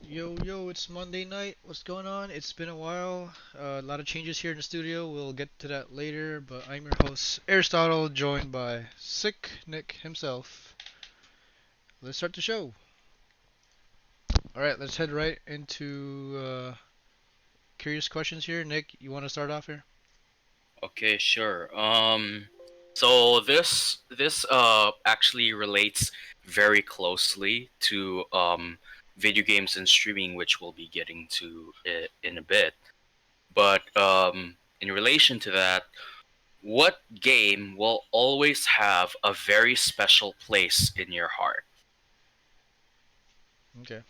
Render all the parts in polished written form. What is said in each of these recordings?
Yo, it's Monday night. What's going on? It's been a while. A lot of changes here in the studio. We'll get to that later, but I'm your host, Aristotle, joined by Sick Nick himself. Let's start the show. Alright, let's head right into curious questions here. Nick, you want to start off here? Okay, sure. So this actually relates very closely to video games and streaming, which we'll be getting to in a bit. But in relation to that, what game will always have a very special place in your heart? Okay.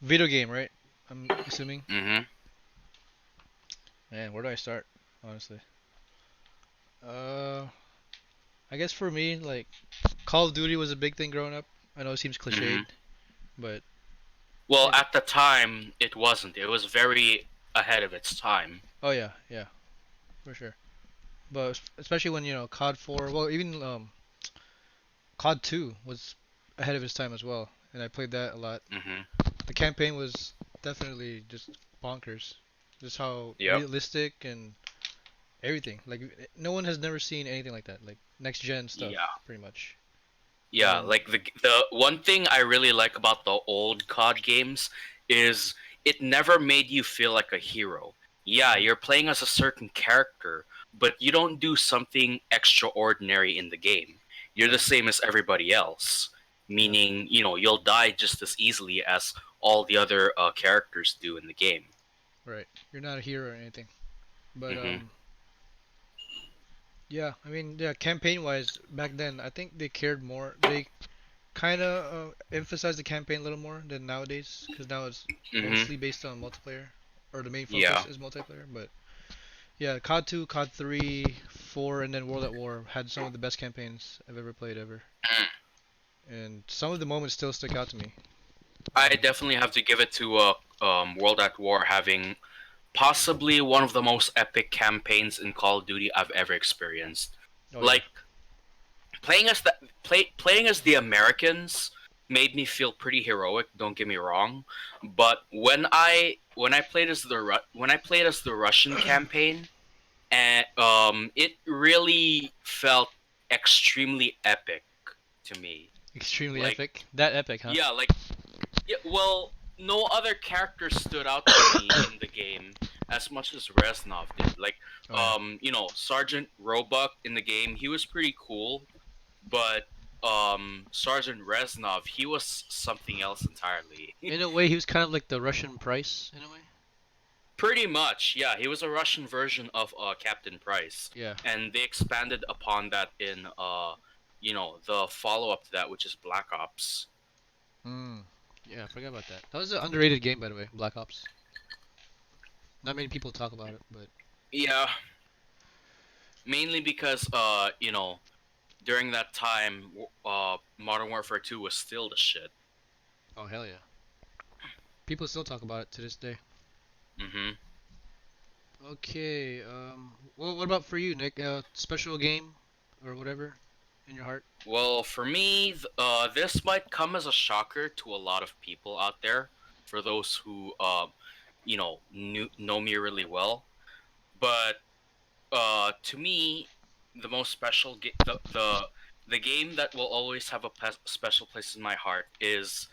Video game, right? I'm assuming. Mm-hmm. Man, where do I start? Honestly. Uh, I guess for me, like, Call of Duty was a big thing growing up. I know it seems cliched, Mm-hmm. but Well, it, at the time, it wasn't. It was very ahead of its time. oh yeah, yeah, for sure. But especially when COD 4, well even COD 2 was ahead of its time as well, and I played that a lot. Mm-hmm. The campaign was definitely just bonkers, just how Yep. realistic and everything. Like no one has never seen anything like that, like next gen stuff, Yeah. pretty much. Yeah, And like the one thing I really like about the old COD games is it never made you feel like a hero. Yeah, mhm, you're playing as a certain character, but you don't do something extraordinary in the game. You're the right, same as everybody else, yeah, meaning, you'll die just as easily as all the other characters do in the game. right. You're not a hero or anything, but Mhm. yeah, I mean, yeah, campaign wise, back then I think they cared more. They kind of emphasize the campaign a little more than nowadays, because now it's Mhm. mostly based on multiplayer, or the main focus Yeah. is multiplayer. But yeah, COD 2, COD 3, 4, and then World at War had some of the best campaigns I've ever played ever, and some of the moments still stick out to me. I Um, definitely have to give it to World at War having possibly one of the most epic campaigns in Call of Duty I've ever experienced. oh yeah, Like playing as the Americans made me feel pretty heroic. Don't get me wrong, but when I played as when I played as the Russian campaign, and it really felt extremely epic to me. extremely Like epic. That epic, huh? yeah, like yeah, well, no other character stood out to me in the game as much as Reznov did. Like, Oh yeah. Sergeant Roebuck in the game, he was pretty cool, but Sergeant Reznov, he was something else entirely. In a way, he was kind of like the Russian Price, in a way. Pretty much, yeah. He was a Russian version of Captain Price, Yeah. and they expanded upon that in the follow up to that, which is Black Ops. Hmm. Yeah, I forgot about that. That was an underrated game, by the way, Black Ops. Not many people talk about it, but Yeah, mainly because during that time, Modern Warfare 2 was still the shit. oh hell yeah, people still talk about it to this day. Hmm. Okay. Well, what about for you, Nick? Special game or whatever in your heart? Well, for me, this might come as a shocker to a lot of people out there, for those who, know me really well. But to me, the most special the game that will always have a special place in my heart is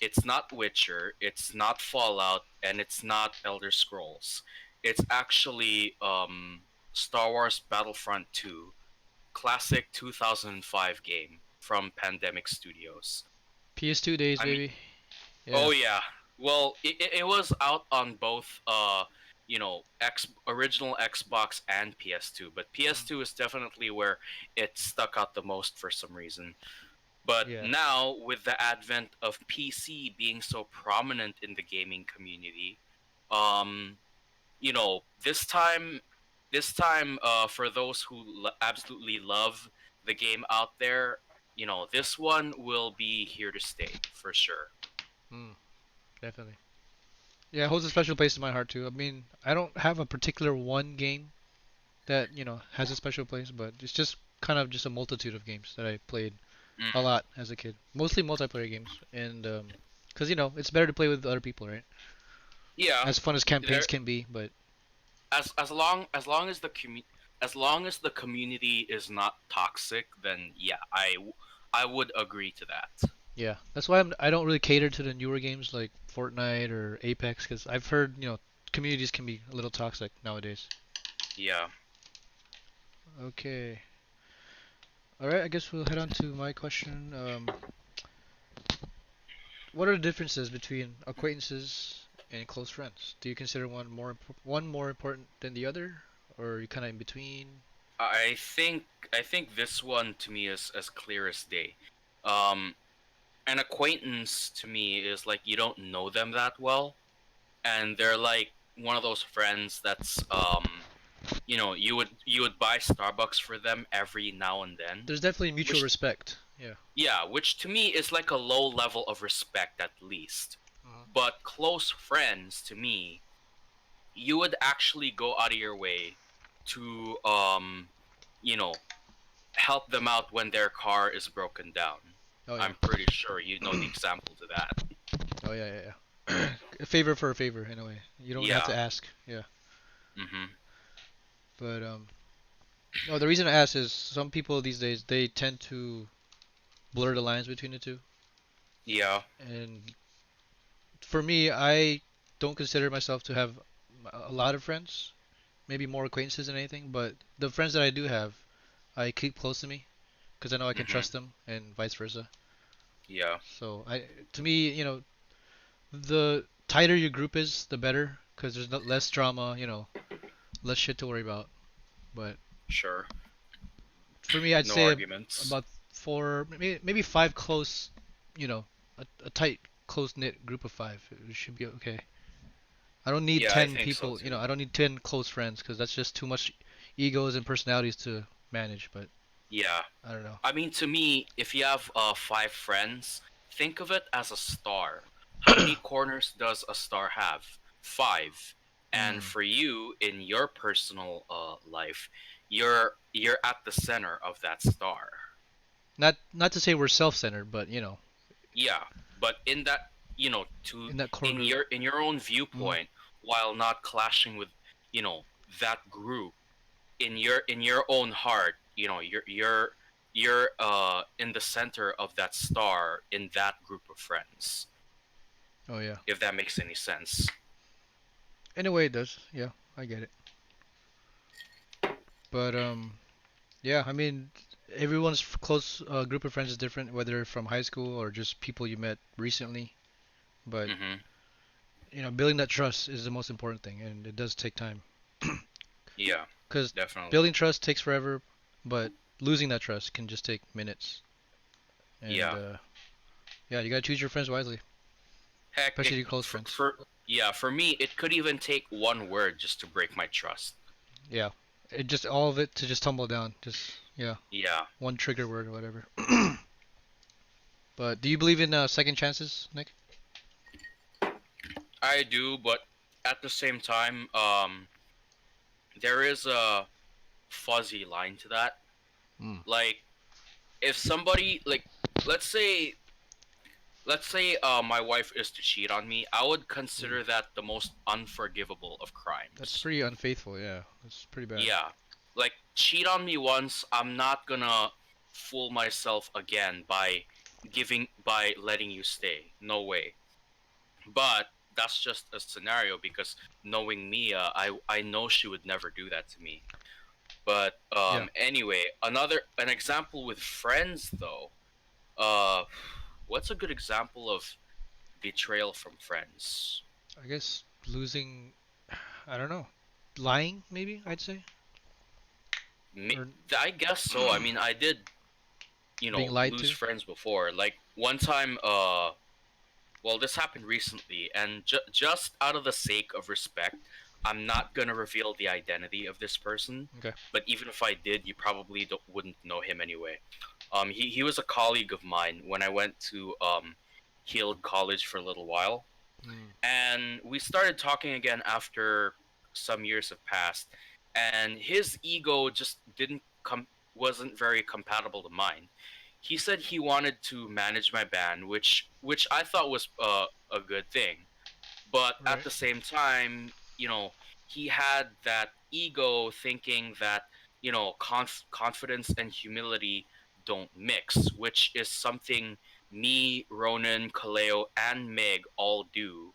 it's not Witcher, it's not Fallout, and it's not Elder Scrolls. It's actually Star Wars Battlefront 2, classic 2005 game from Pandemic Studios. PS2 days, I mean, baby. Yeah. oh yeah. Well, it was out on both original Xbox and PS2, but Mm. PS2 is definitely where it stuck out the most for some reason. But Yeah. now with the advent of PC being so prominent in the gaming community, um this time for those who absolutely love the game out there, this one will be here to stay for sure. Mm, definitely. Yeah, it holds a special place in my heart too. I mean, I don't have a particular one game that has a special place, but it's just kind of just a multitude of games that I played a Mm. lot as a kid. Mostly multiplayer games, and Because it's better to play with other people, right? Yeah, As fun as campaigns there can be, but as long as the community is not toxic, then yeah, I would agree to that. yeah, that's why I don't really cater to the newer games like Fortnite or Apex because I've heard communities can be a little toxic nowadays. Yeah. Okay, all right. I guess we'll head on to my question. What are the differences between acquaintances and close friends? Do you consider one more important than the other, or are you kind of in between? I think I think this one to me is as clear as day. Um, an acquaintance to me is like you don't know them that well, and they're like one of those friends that's you would buy Starbucks for them every now and then, There's definitely mutual which respect. Yeah. yeah, which to me is like a low level of respect at least. Mhm. But close friends to me, you would actually go out of your way to you know help them out when their car is broken down. Oh I'm yeah. pretty sure you know the example to that. Oh yeah, yeah, yeah. A favor for a favor in a way. You don't have Yeah. to ask. Yeah. Mhm. But no, the reason I ask is some people these days they tend to blur the lines between the two. Yeah. And for me, I don't consider myself to have a lot of friends. Maybe more acquaintances than anything. But the friends that I do have, I keep close to me because I know I can Mhm. trust them, and vice versa. Yeah. So to me, the tighter your group is, the better, because there's less drama, less shit to worry about. But Sure. for me, I'd No say arguments. about four, maybe five close, a tight, close knit group of five. It should be okay. I don't need Yeah, I 10 think so people, too. I don't need 10 close friends because that's just too much egos and personalities to manage. But Yeah. I don't know. I mean, to me, if you have five friends, think of it as a star. How many corners does a star have? Five. And Mm. for you, in your personal life, you're at the center of that star. Not to say we're self-centered, but Yeah, but in that, to in that core in group. your own Mm. viewpoint, while not clashing with, that group, in your own heart, you're in the center of that star in that group of friends, Oh yeah. if that makes any sense. In a way, it does. Yeah, I get it. But yeah. I mean, everyone's close group of friends is different, whether from high school or just people you met recently. But Mhm. building that trust is the most important thing, and it does take time. Yeah, Because definitely. building trust takes forever, but losing that trust can just take minutes. And Yeah. yeah, you gotta choose your friends wisely, Heck, especially your close friends. for me, it could even take one word just to break my trust. Yeah, it just all of it to just tumble down. Just yeah, Yeah, one trigger word or whatever. But do you believe in second chances, Nick? I do, but at the same time, there is a fuzzy line to that. Mm. Like, if somebody, like, let's say my wife is to cheat on me, I would Mm. consider that the most unforgivable of That's crimes. pretty unfaithful. Yeah, that's pretty bad. Yeah, like, cheat on me once, I'm not gonna fool myself again by letting you stay. No way. But that's just a scenario because knowing Mia, I know she would never do that to me. But Yeah, anyway, an example with friends though. Uh, what's a good example of betrayal from friends? I guess losing. I don't know. Lying, maybe I'd say, or I guess so. I mean, I did, being lied lose to. friends before. Like one time, well, this happened recently, and just out of the sake of respect, I'm not gonna reveal the identity of this person. Okay. But even if I did, you probably wouldn't know him anyway. He was a colleague of mine when I went to Heald College for a little while, Mm. and we started talking again after some years have passed, and his ego just didn't come wasn't very compatible to mine. he said he wanted to manage my band, which I thought was a good thing. But at Right. the same time, he had that ego, thinking that confidence and humility don't mix, which is something me, Ronan, Kaleo, and Meg all do,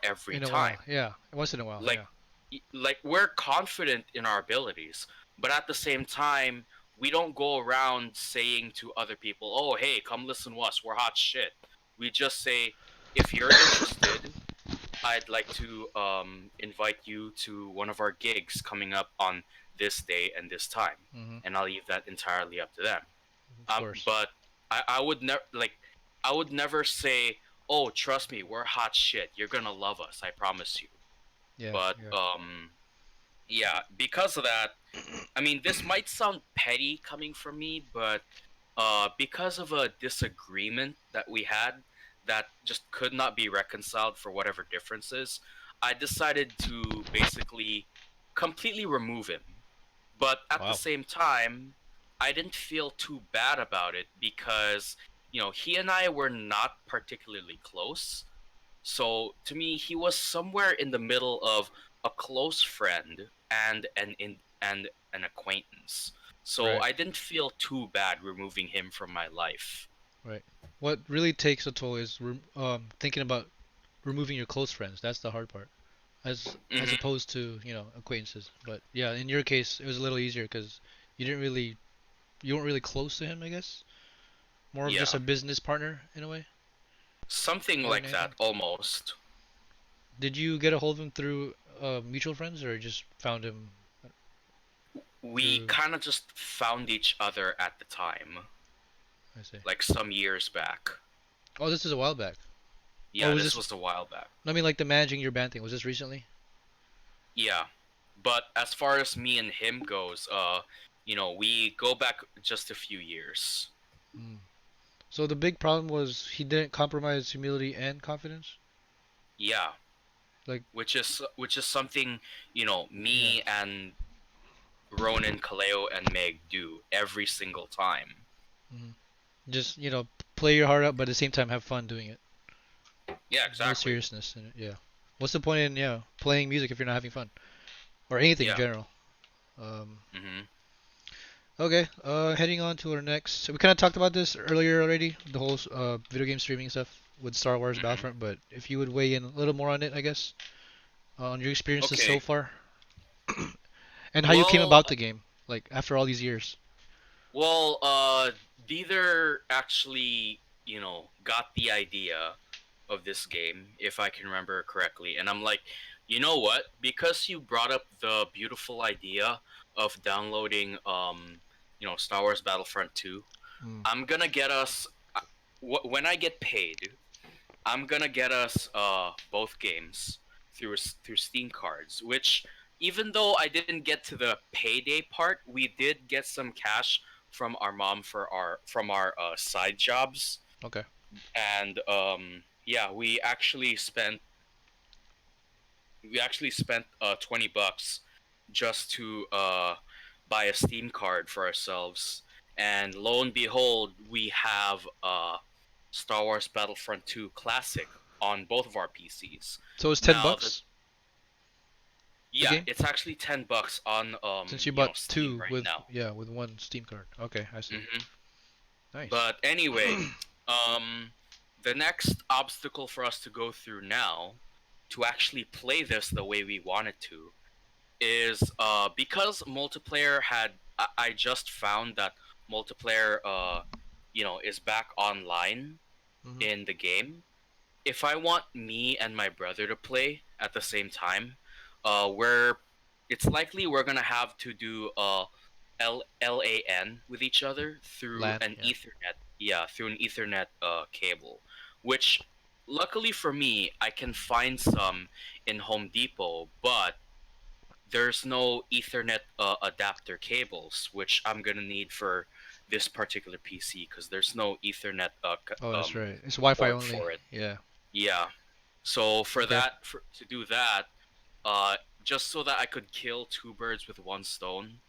every In a time. while, yeah. Once in a while, like yeah. like we're confident in our abilities, but at the same time we don't go around saying to other people, oh hey, come listen to us, we're hot shit. We just say, if you're interested, I'd like to invite you to one of our gigs coming up on this day and this time, Hmm. and I'll leave that entirely up to them. Of course. But I would never I would never say, oh trust me, we're hot shit, you're gonna love us, I promise you. Yeah, But yeah. yeah, because of that, I mean, this might sound petty coming from me, but because of a disagreement that we had that just could not be reconciled for whatever differences, I decided to basically completely remove him. But at the Wow. same time, I didn't feel too bad about it because, he and I were not particularly close. So to me, he was somewhere in the middle of a close friend and an acquaintance. So Right, I didn't feel too bad removing him from my life. right. What really takes a toll is thinking about removing your close friends. That's the hard part, as Hmm. opposed to acquaintances. But yeah, in your case, it was a little easier because you didn't really you weren't really close to him. I guess more of just Yeah, a business partner in a way something more than like anything. that almost. Did you get a hold of him through mutual friends or just found him We through? kind of just found each other at the time, I say. like some years back. Oh, this is a while back. Or Yeah, was this this? was a while back. I mean, like the managing your band thing. Was this recently? Yeah, but as far as me and him goes, we go back just a few years. Mm. So the big problem was he didn't compromise humility and confidence. Yeah, Like, which is something yeah. me and Ronan, Kaleo, and Meg do every single time. Hmm. Just play your heart out, but at the same time have fun doing it. Yeah, No exactly. seriousness in it. Yeah. What's the point in playing music if you're not having fun or anything in Yeah. general? Um, Mhm. okay. Heading on to our next. So we kind of talked about this earlier already, the whole video game streaming stuff with Star Wars Mhm. Battlefront. But if you would weigh in a little more on it, I guess, on your experiences so Okay. far and how you came Well, about the game, like after all these years. well, Deether actually, got the idea of this game, if I can remember correctly, and I'm like, you know what? Because you brought up the beautiful idea of downloading, Star Wars Battlefront 2, Mm. I'm gonna get us when I get paid. I'm gonna get us both games through Steam cards. Which, even though I didn't get to the payday part, we did get some cash from our mom from our side jobs, Okay. and yeah, we actually spent $20 just to buy a Steam card for ourselves, and lo and behold, we have Star Wars Battlefront 2 Classic on both of our PCs. So it's ten Now, bucks a yeah, game it's actually $10 on since you bought Steam two right with now. with one Steam card. Okay, I see. Hmm. Nice. But anyway, um, the next obstacle for us to go through now to actually play this the way we wanted to is because multiplayer had I just found that multiplayer is back online Hmm. in the game. If I want me and my brother to play at the same time, we're it's likely we're gonna have to do LAN with each other through LAN. an Yeah. Ethernet. Yeah, through an Ethernet cable, which luckily for me I can find some in Home Depot, but there's no Ethernet adapter cables, which I'm gonna need for this particular PC because there's no Ethernet Oh, that's right. It's Wi-Fi port only. for it. Yeah. Yeah. So Okay. to do that, uh, just so that I could kill two birds with one stone,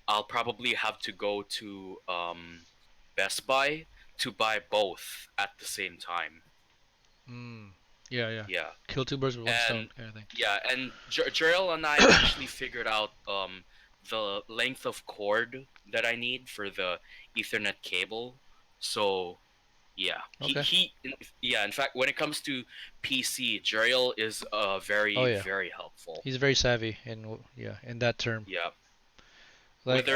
I'll probably have to go to Best Buy to buy both at the same time. Mm. Yeah, yeah. Yeah, Kill two birds with one stone and kind of thing. yeah, and Jeriel and I actually figured out the length of cord that I need for the Ethernet cable. So yeah, Okay. yeah. In fact, when it comes to PC, Jeriel is Oh very yeah. very helpful. He's very savvy in yeah in that term. Yeah, Like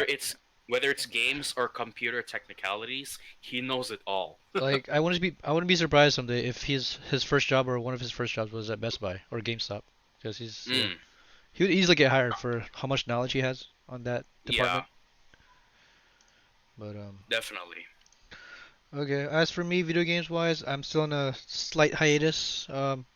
whether it's games or computer technicalities, he knows it all. I wouldn't be surprised someday if his first job or one of his first jobs was at Best Buy or GameStop because he's yeah Mm, he would easily get hired for how much knowledge he has on that yeah, department. But definitely. okay. As for me, video games wise, I'm still on a slight hiatus.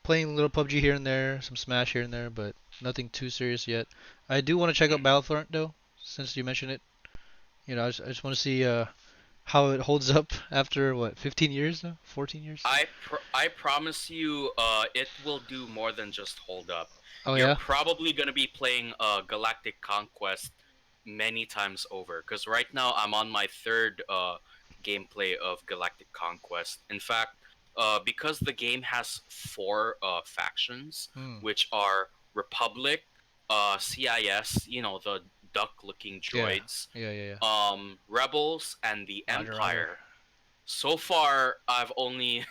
Playing a little PUBG here and there, some Smash here and there, but nothing too serious yet. I do want to check out Mm. Battlefront though, since you mentioned it. You know, I just want to see how it holds up after what 15 years now, 14 years. I promise you, it will do more than just hold up. Oh You're yeah. probably gonna be playing Galactic Conquest many times over. Cause right now I'm on my third gameplay of Galactic Conquest. In fact, because the game has four factions, Hmm. which are Republic, CIS, you know, the duck-looking Yeah. droids, Yeah. Yeah. Yeah. Rebels, and the Roger. Roger. Empire. So far, I've only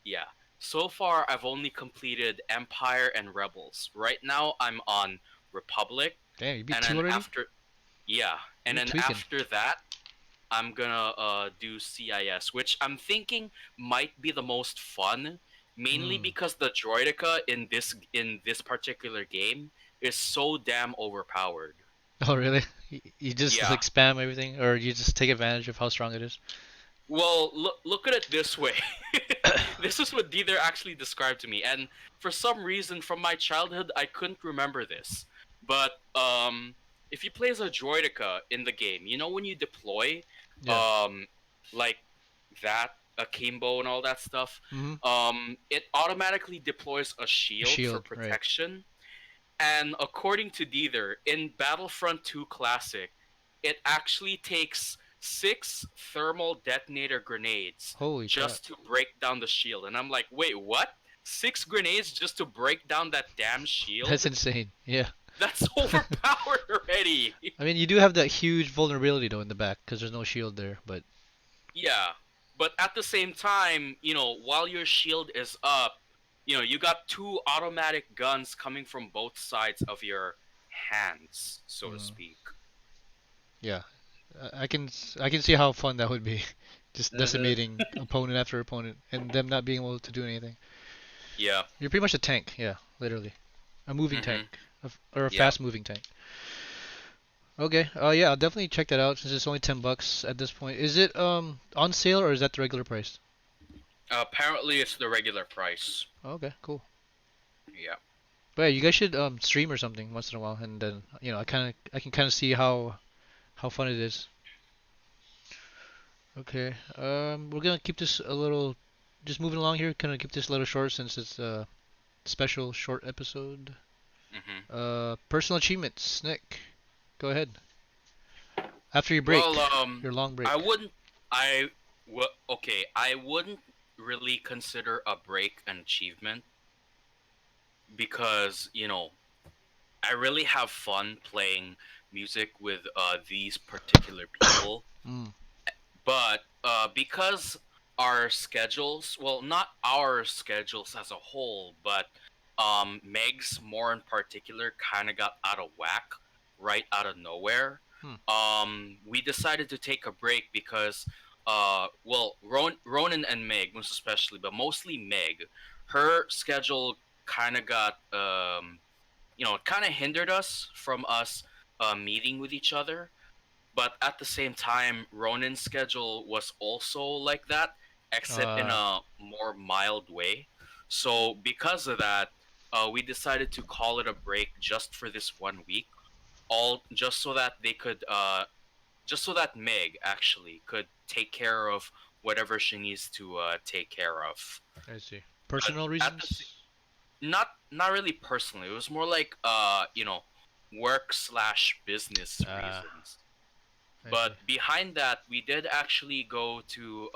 yeah. So far, I've only completed Empire and Rebels. Right now, I'm on Republic, Damn, you beat and two then already? after yeah, and You're then tweaking. after that, I'm gonna do CIS, which I'm thinking might be the most fun, mainly Hmm. because the droideka in this particular game is so damn overpowered. Oh really? You just Yeah. like spam everything, or you just take advantage of how strong it is? Well, look at it this way. This is what Deether actually described to me, and for some reason from my childhood I couldn't remember this. But if you play as a droideka in the game, you know when you deploy, Yeah. um, like that akimbo and all that stuff, Hmm. it automatically deploys a A shield for shield, right? protection. And according to Deether, in Battlefront 2 Classic, it actually takes 6 thermal detonator grenades Holy crap. just to break down the shield. And I'm like, wait, what? 6 grenades just to break down that damn That's shield? insane. Yeah. That's overpowered already. I mean, you do have that huge vulnerability though in the back because there's no shield there, but Yeah. But at the same time, you know, while your shield is up, you know, you got two automatic guns coming from both sides of your hands, so to mm, speak. yeah, I can see how fun that would be. Just Hmm. decimating opponent after opponent and them not being able to do anything. Yeah. You're pretty much a tank, yeah, literally. A moving Hmm. tank. Or a Yeah. fast moving tank. Okay. Yeah, I'll definitely check that out since it's only $10 at this point. Is it on sale or is that the regular price? Apparently, it's the regular price. Okay, cool. Yeah. But yeah, you guys should stream or something once in a while and then I can kind of see how fun it is. Okay. We're gonna keep this a little, just moving along here. Kind of keep this a little short since it's a special short episode. Hmm. Personal achievements. Nick, go ahead. After your break, Well, your long I break. wouldn't. Okay. I wouldn't really consider a break an achievement because I really have fun playing music with these particular people. Mm. But because our schedules, well, not our schedules as a whole, but Meg's more in particular kind of got out of whack right out of nowhere. Hmm. We decided to take a break because, well, Ronan and Meg, most especially, but mostly Meg, her schedule kind of got, kind of hindered us from us meeting with each other, but at the same time, Ronan's schedule was also like that, except in Uh, a more mild way. So because of that, we decided to call it a break just for this 1 week, all just so that just so that Meg actually could take care of whatever she needs to take care of. I see. But Personal at the reasons. not really personally, it was more like work slash business Uh, reasons. I But see. behind that, we did actually go to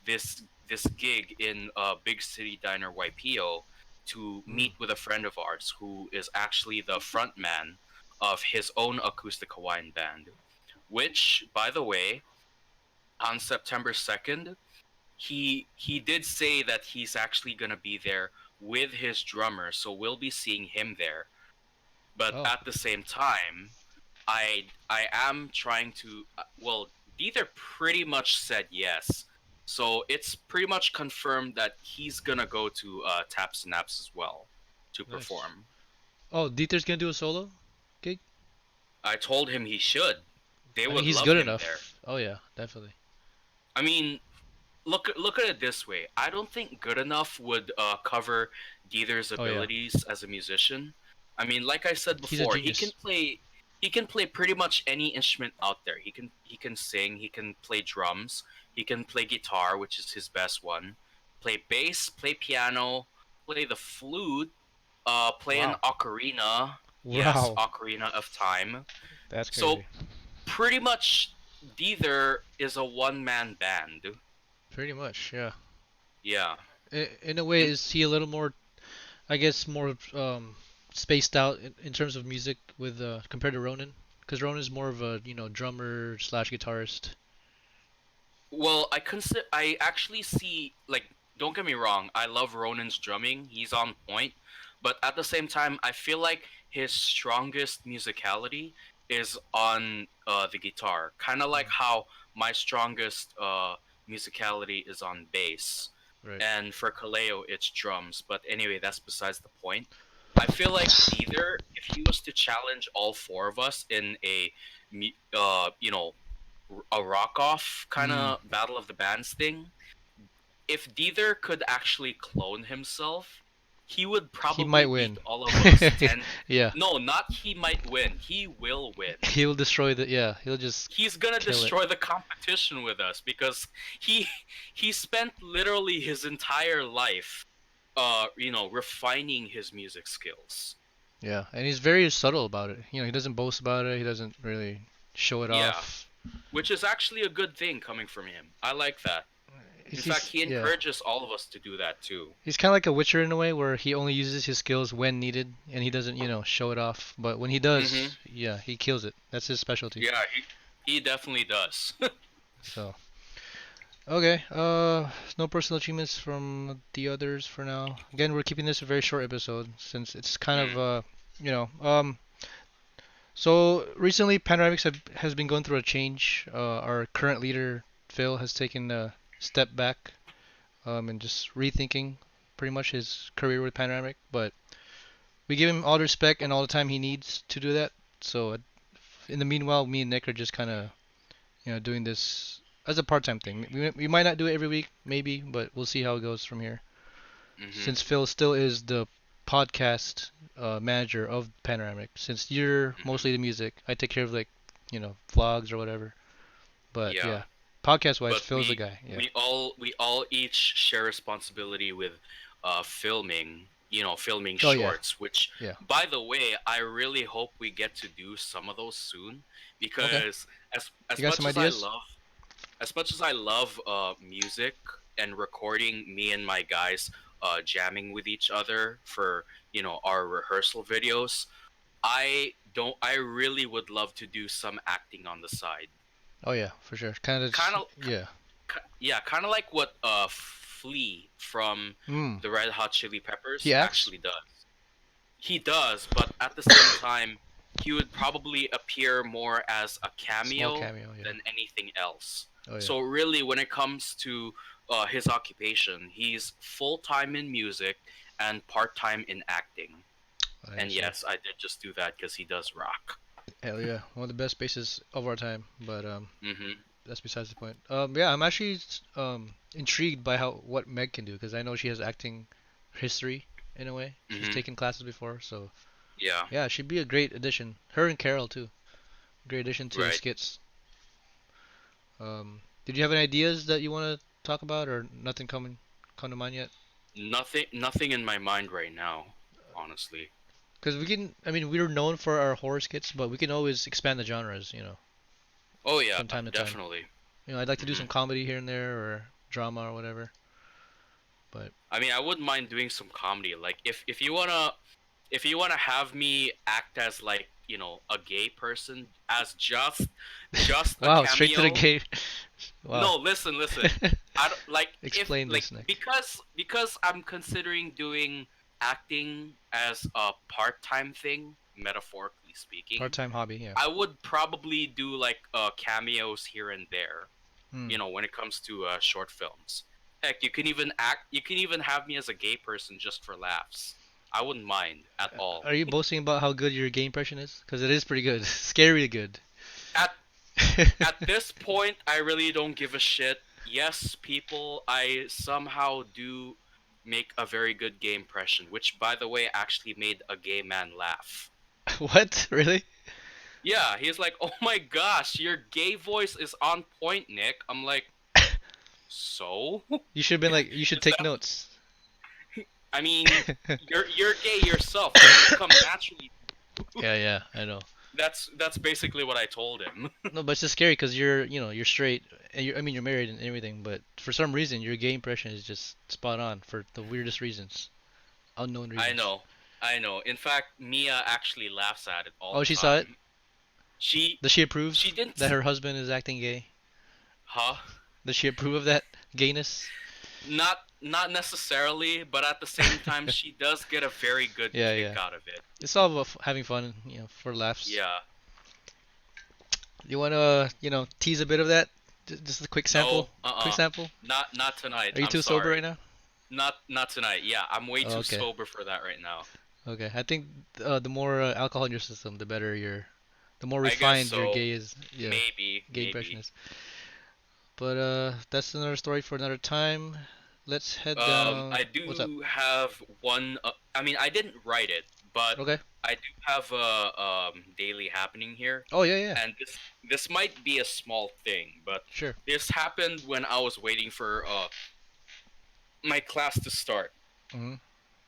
this gig in Big City Diner YPO to Mm. meet with a friend of ours who is actually the front man of his own acoustic Hawaiian band. Which, by the way, on September 2nd, he did say that he's actually gonna be there with his drummer, so we'll be seeing him there. But Oh, at the same time, I am trying to well, Dieter pretty much said yes. So it's pretty much confirmed that he's gonna go to Tap Snaps as well to nice. perform. Oh, Dieter's gonna do a solo gig? I told him he should. They I mean, would he's love good him there. enough. Oh yeah, definitely. I mean, look at it this way. I don't think good enough would cover Dieter's Oh yeah, abilities as a musician. I mean, like I said he's a before, genius. he can play pretty much any instrument out there. He can sing, he can play drums, he can play guitar, which is his best one. Play bass, play piano, play the flute, play an Wow. ocarina. Yes, Wow. Ocarina of Time. That's So crazy. pretty much Dieter is a one man band. Pretty much, yeah. Yeah. In a way, And is he a little more, I guess, more spaced out in terms of music with compared to Ronan? Because Ronan is more of a drummer slash guitarist. well, I actually see like don't get me wrong, I love Ronan's drumming. He's on point, but at the same time, I feel like his strongest musicality is on the guitar. Kind of like Mm, how my strongest musicality is on bass. right. And for Kaleo, it's drums. But anyway, that's besides the point. I feel like Deether, if he was to challenge all four of us in a, you know, a rock off kind Mm, of battle of the bands thing, if Deether could actually clone himself, he would he might probably beat win. all of us 10. Yeah, No, not he might win. He will win. he'll destroy the. Yeah, he'll just He's gonna kill it. destroy the competition with us because he he spent literally his entire life refining his music skills. Yeah, and he's very subtle about it. He doesn't boast about it. He doesn't really show it Yeah, off. which is actually a good thing coming from him. I like that. In fact, he Yeah. encourages all of us to do that too. He's kind of like a Witcher in a way, where he only uses his skills when needed, and he doesn't, show it off. But when he Mhm. does, yeah, he kills it. That's his specialty. Yeah, he definitely does. So, okay, no personal achievements from the others for now. Again, we're keeping this a very short episode since it's kind of, Mm, you know, so recently Panoramics has been going through a change. Our current leader, Phil, has taken a step back, and just rethinking pretty much his career with Panoramic, but we give him all the respect and all the time he needs to do that. So in the meanwhile, me and Nick are just kind of doing this as a part-time thing. We might not do it every week, maybe, but we'll see how it goes from here. mhm. Since Phil still is the podcast manager of Panoramic, since you're Mhm. mostly the music, I take care of like vlogs or whatever. But Yeah. yeah, podcast-wise, But Phil's the guy. Yeah. we all each share responsibility with filming, filming Oh yeah, shorts, which yeah. by the way, I really hope we get to do some of those soon Okay. because You as got much some as I ideas? love music and recording me and my guys jamming with each other for, our rehearsal videos, I really would love to do some acting on the side. Oh yeah, for sure. Kind of Kind just of yeah. yeah, kind of like what Flea from Mm. the Red Hot Chili Peppers He acts? actually does. He does, but at the same time, he would probably appear more as a Small cameo cameo, yeah. than anything else. Oh yeah. So really, when it comes to his occupation, he's full time in music and part time in acting. I And see. yes, I did just do that because he does rock. Hell yeah, one of the best bases of our time. But Mhm. that's besides the point. Yeah, I'm actually intrigued by how what Meg can do because I know she has acting history in a way. She's Mhm. taken classes before, so Yeah. yeah, she'd be a great addition. Her and Carol too, great addition to the Right. skits. Did you have any ideas that you want to talk about, or nothing come to mind yet? Nothing in my mind right now, honestly. Because we can, I mean, we're known for our horror skits, but we can always expand the genres. Oh yeah, from time to time. definitely. I'd like to do Hmm. some comedy here and there or drama or whatever. But I mean, I wouldn't mind doing some comedy. Like if you wanna have me act as like a gay person as just a wow, straight to the cameo. gate. wow. No, listen. I don't, like if Explain like this, Nick. because I'm considering doing acting as a part-time thing, metaphorically speaking. Part-time hobby, yeah. I would probably do like cameos here and there. Hmm. When it comes to short films. Heck, you can even act. You can even have me as a gay person just for laughs. I wouldn't mind at all. Are you boasting about how good your game impression is? Because it is pretty good. Scary good. At at this point, I really don't give a shit. Yes, people, I somehow do make a very good gay impression, which, by the way, actually made a gay man laugh. what? Really? Yeah, he's like, "Oh my gosh, your gay voice is on point, Nick." I'm like, "So?" You should have been like, you should Is take that notes. I mean, you're gay yourself. It should come naturally. yeah, yeah, I know. That's basically what I told him. No, but it's just scary because you're straight, and I mean, you're married and everything, but for some reason, your gay impression is just spot on for the weirdest reasons, unknown I reasons. know, I know. In fact, Mia actually laughs at it all Oh, the she saw it? time. She Does she she approve that didn't, her husband is acting gay? huh? Does she approve of that gayness? Not necessarily, but at the same time, she does get a very good Yeah, kick yeah. out of it. It's all about having fun, for laughs. Yeah. You want to, tease a bit of that? Just a quick sample? No. Quick sample? Not tonight. Are you I'm too sober right sorry. now? Not tonight. Yeah, I'm way Oh, too okay. sober for that right now. Okay. I think the more alcohol in your system, the more I guess refined your so. gay is. Yeah, gay impression Maybe. is. But that's another story for another time. Let's head I down. What's up? do have one. I mean, I didn't write it, but Okay. I do have a daily happening here, Oh yeah, yeah. and this might be a small thing, but Sure. this happened when I was waiting for my class to start. Mhm.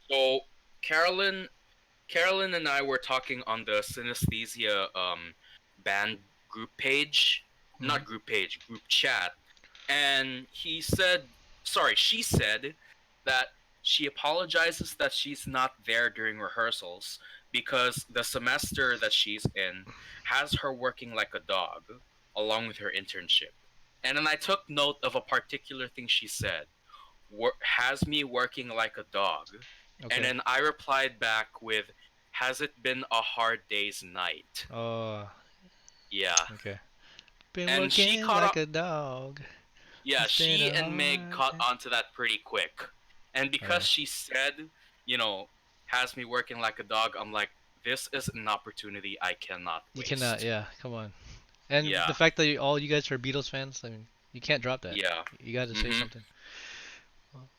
So Carolyn, Carolyn and I were talking on the synesthesia band group page, Mhm. not group page, group chat, and she said that she apologizes that she's not there during rehearsals because the semester that she's in has her working like a dog along with her internship. And then I took note of a particular thing she said, has me working like a dog. And Okay. then I replied back with, has it been a hard day's night? Oh. Yeah. Okay. Been And she working caught like up. a dog. Yeah, It's been she a and Meg hard caught day. onto that pretty quick. And Oh because yeah. she said, you know, has me working like a dog, I'm like, this is an opportunity I cannot You cannot. waste. Yeah. Come on. And the Yeah, fact that all you guys are Beatles fans, I mean, you can't drop that. yeah. You got to say Mm-hmm. something.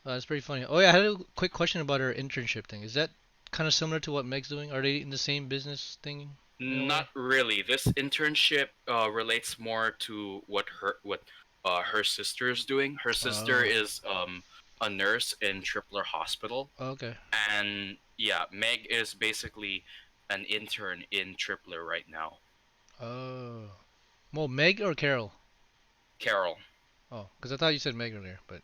That's pretty funny. Oh yeah, I had a quick question about our internship thing. Is that kind of similar to what Meg's doing? Are they in the same business thing in a Not way? really. This internship relates more to her sister is doing. Her sister Oh. is a nurse in Tripler Hospital, Oh, okay. and yeah, Meg is basically an intern in Tripler right now. Oh. Well, Meg or Carol? Carol, Oh, because I thought you said Meg earlier, but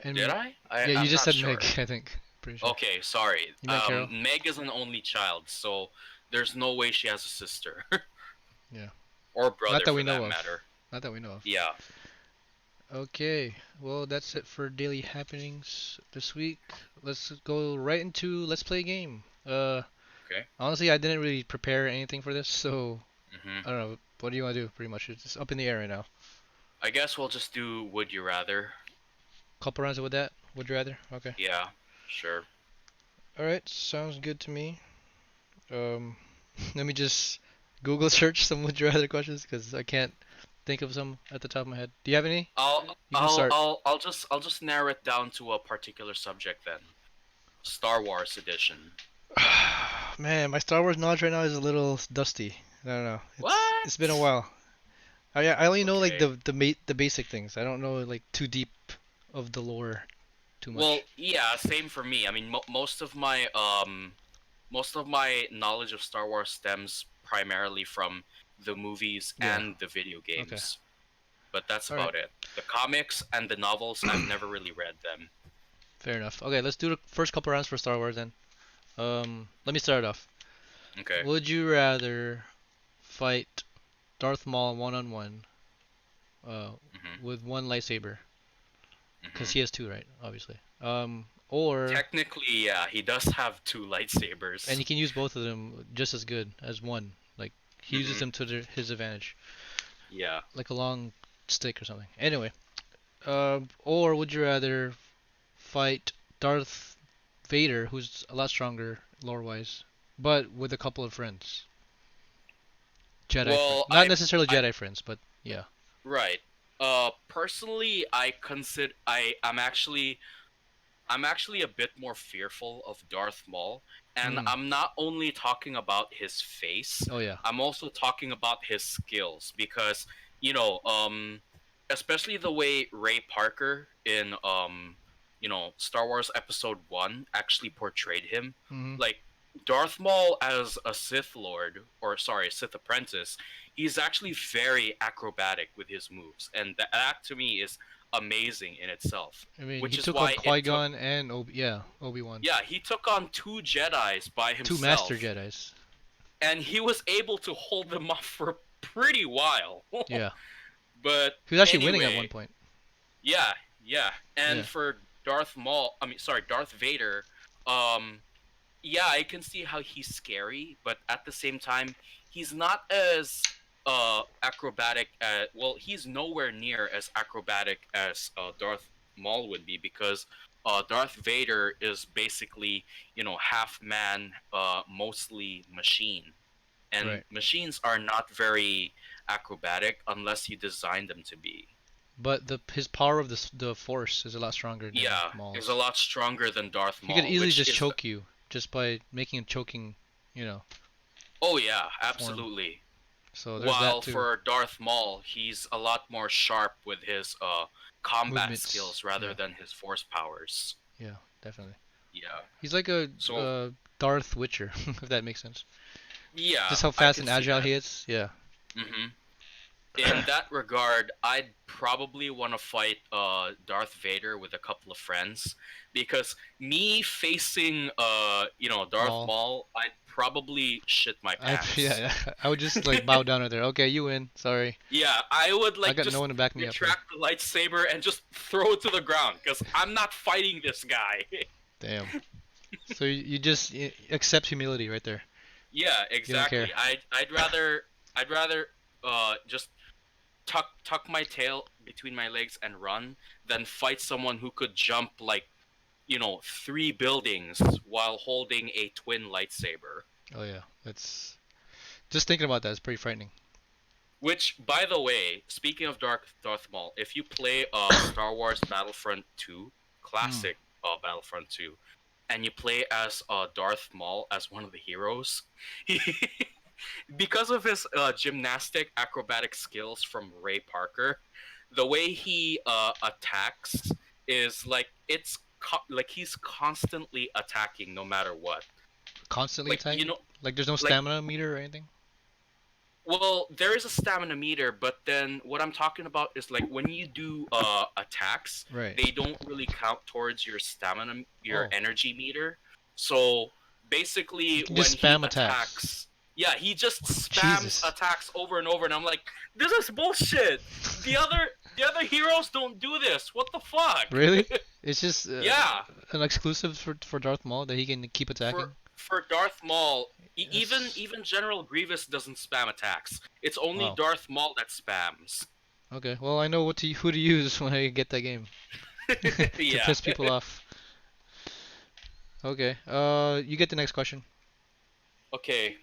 did and I? yeah, you I'm just not said Meg. sure. I think. Pretty sure. Okay, sorry. You meant Carol? Meg is an only child, so there's no way she has a sister Yeah. or Not brother that we for know that of. matter. Not that we know of. Yeah. Okay. Well, that's it for daily happenings this week. Let's go right into let's play a game. Okay. Honestly, I didn't really prepare anything for this, so Mhm. I don't know. What do you want to do? Pretty much, it's up in the air right now. I guess we'll just do Would You Rather. Couple rounds with that. Would you rather? Okay. Yeah, sure. All right. Sounds good to me. Um, let me just Google search some would you rather questions because I can't think of some at the top of my head. Do you have any? You can start. I'll just narrow it down to a particular subject then. Star Wars edition. Man, my Star Wars knowledge right now is a little dusty. I don't know. It's been a What? while. I only know like Okay. the basic things. I don't know like too deep of the lore too much. Well, yeah, same for me. I mean, most of my knowledge of Star Wars stems primarily from the movies Yeah. and the video Okay. games. But that's All right. about it. The comics and the novels, I've never really read them. Fair enough. Okay, let's do the first couple rounds for Star Wars then. Let me start off. Okay. Would you rather fight Darth Maul one on one, uh, hmm with one lightsaber? Because hmm he has two, right? Obviously. Or Technically, yeah, he does have two and lightsabers. he can use both of them just as good as one. Like he uses hmm them to his advantage, Yeah. like a long stick or something. Anyway, or would you rather fight Darth Vader, who's a lot stronger lore-wise, but with a couple of friends, Jedi friends, Well, not necessarily Jedi friends, but yeah. right. Personally, I'm actually a bit more fearful of Darth Maul, and Mm. I'm not only talking about his face, Oh yeah. I'm also talking about his skills because, you know, especially the way Ray Parker in Star Wars Episode 1 actually portrayed him, Mhm. like Darth Maul as a Sith Lord, or sorry, Sith apprentice, he's actually very acrobatic with his moves, and that to me is amazing in itself, I mean, he which is took on why it took Qui-Gon and Obi-Wan, yeah, he took on two Jedis by two Master himself, Jedis. and he was able to hold them off for a pretty while. Yeah, But he was actually winning at one anyway, point. yeah, yeah. Yeah, And for Darth Vader, um, yeah, I can see how he's scary, but at the same time, he's not as acrobatic. Well, he's nowhere near as acrobatic as Darth Maul would be because Darth Vader is basically half man, mostly machine, and right. machines are not very acrobatic unless you design them to be. But his power of the Force is a lot stronger than Yeah, is a Maul's. lot stronger than Darth He could Maul, easily which just is choke you just by making a choking, you know, oh yeah, form. absolutely. So there's that While too. for Darth Maul, he's a lot more sharp with his combat Movements. skills rather Yeah, than his force powers. yeah, definitely. Yeah. He's like a So Darth Witcher, if that makes sense. yeah, Just how I fast can and see agile that. he is. Yeah. hmm In that regard, I'd probably want to fight Darth Vader with a couple of friends because me facing Darth Maul. Maul, I'd probably shit my I pants. yeah, I would just like bow down right there. Okay, you win. Sorry, Yeah, I would I like got no just one to back me up here. retract the lightsaber and just throw it to the ground because I'm not fighting this guy. Damn. So you just accept humility right there. Yeah, You don't care. exactly. I'd rather just tuck my tail between my legs and run than fight someone who could jump like 3 buildings while holding a twin lightsaber. Oh yeah, that's just thinking about that is pretty frightening. Which, by the way, speaking of Darth Maul, if you play Star Wars Battlefront 2, Hmm. classic Battlefront 2, and you play as Darth Maul as one of the heroes, he, because of his gymnastic acrobatic skills from Ray Parker, the way he attacks is like like he's constantly attacking no matter what. Constantly Like attacking? Like there's no like stamina meter or anything? well, there is a stamina meter, but then what I'm talking about is like when you do attacks, Right. they don't really count towards your stamina, your Oh, energy meter. So you basically, can when just he spam attacks. attacks, yeah, he just spams Jesus. attacks over and over, and I'm like, this is bullshit. The other the other heroes don't do this. What the fuck? Really? It's just Yeah, an exclusive for Darth Maul that he can keep for attacking. for Darth Maul, even Yes. even General Grievous doesn't spam attacks. It's only Wow. Darth Maul that spams. Okay. Well, I know who to use when I get that game to Yeah. piss people off. Okay. You get the next question. Okay.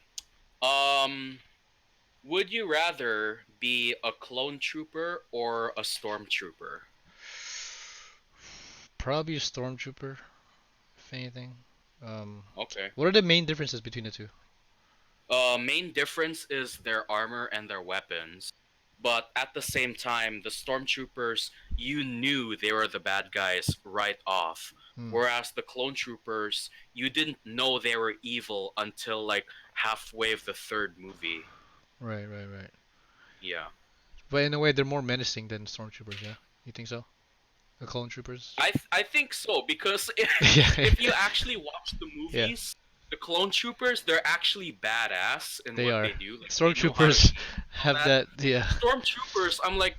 Um, would you rather be a clone trooper or a stormtrooper? Probably a stormtrooper, if anything. Um, Okay. what are the main differences between the two? Main difference is their armor and their weapons. But at the same time, the stormtroopers, you knew they were the bad guys right off. Hmm. Whereas the clone troopers, you didn't know they were evil until like halfway of the third movie. Right, right, right. Yeah. But in a way, they're more menacing than stormtroopers. Yeah, you think so? The clone troopers. I think so because Yeah, if you actually watch the yeah, movies, the clone troopers they're actually badass in they what are. they do. Like they know how to Stormtroopers aim and all have that. that. Yeah, Stormtroopers, I'm like,